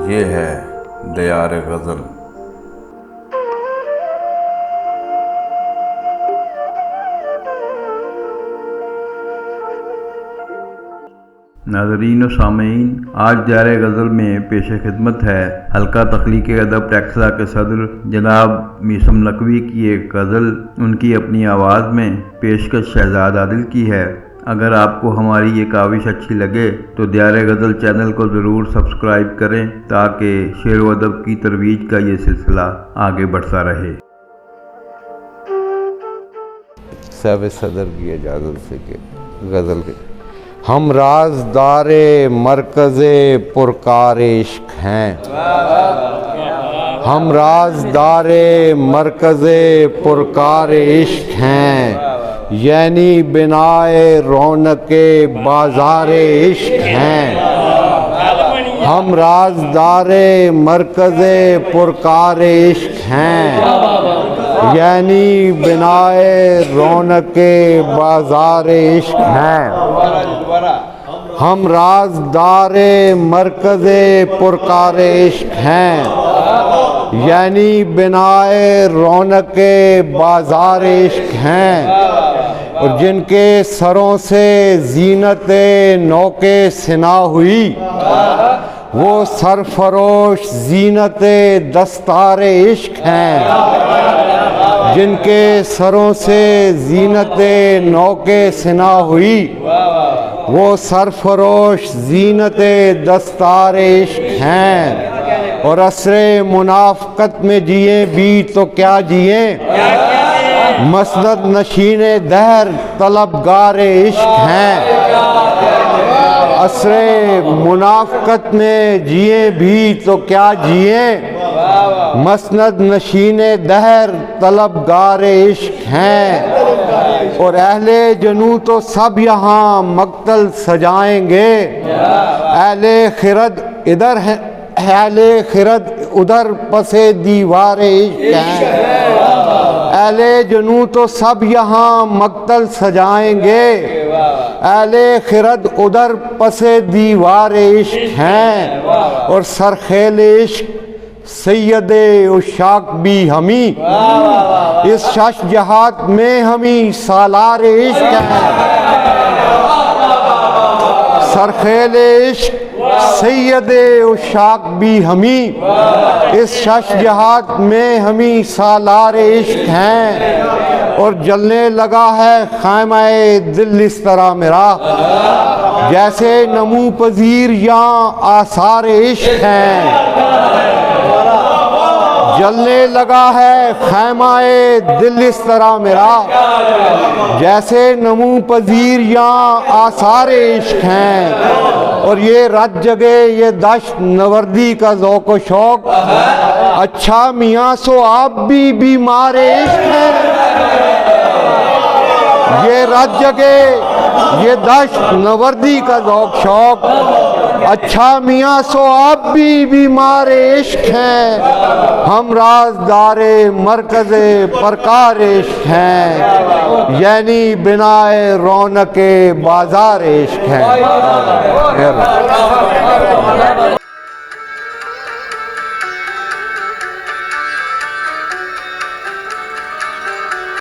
یہ ہے دیار غزل۔ ناظرین و سامعین، آج دیار غزل میں پیش خدمت ہے حلقہ تخلیق ادب ٹیکسلا کے صدر جناب میثم لکھوی کی ایک غزل۔ ان کی اپنی آواز میں پیشکش شہزاد عادل کی ہے۔ اگر آپ کو ہماری یہ کاوش اچھی لگے تو دیار غزل چینل کو ضرور سبسکرائب کریں تاکہ شعر و ادب کی ترویج کا یہ سلسلہ آگے بڑھتا رہے۔ صاحب صدر کی اجازت سے کہ غزل کے ہم رازدار مرکز پرکار عشق ہیں، ہم رازدار مرکز پرکار عشق ہیں، یعنی بنائے رونق بازار عشق ہیں۔ ہم رازدار مرکز پرکار عشق ہیں، یعنی بنائے رونق بازار عشق ہیں۔ ہم رازدار مرکز پرکار عشق ہیں، یعنی بنائے رونق بازار عشق ہیں، اور جن کے سروں سے زینت نو کے ثنا ہوئی وہ سرفروش زینت دستار عشق ہیں۔ جن کے سروں سے زینت نو کے ثنا ہوئی وہ سرفروش زینت دستار عشق ہیں، اور عصر منافقت میں جئیں بھی تو کیا جئیں، مسند نشین دہر طلبگار عشق ہیں۔ عصر منافقت میں جئیں بھی تو کیا جئیں، مسند نشین دہر طلبگار عشق ہیں، اور اہل جنوں تو سب یہاں مقتل سجائیں گے، اہل خرد ادھر ہے، اہل خرد ادھر پس دیوار عشق ہیں، اہل جنوں تو سب یہاں مقتل سجائیں گے، اہل خرد ادھر پس دیوار عشق ہیں، اور سرخیل عشق سید عشاق بھی ہمیں، اس شش جہات میں ہمیں سالار عشق ہیں۔ سرخیل عشق سید عشاق بھی ہمیں، اس شش جہات میں ہمیں سالار عشق ہیں، اور جلنے لگا ہے خیمہ دل اس طرح میرا، جیسے نمو پذیر یہاں آثار عشق ہیں۔ جلنے لگا ہے خیمہ دل اس طرح میرا، جیسے نمو پذیر یہاں آثار عشق ہیں، اور یہ رت جگے یہ دشت نوردی کا ذوق و شوق، اچھا میاں سو آپ بھی بیمار عشق ہیں۔ یہ رت جگے یہ دشت نوردی کا ذوق شوق، اچھا میاں سو آپ بھی بیمار عشق ہیں، ہم رازدار مرکز پرکار عشق ہیں، یعنی بنائے رونق بازار عشق ہیں۔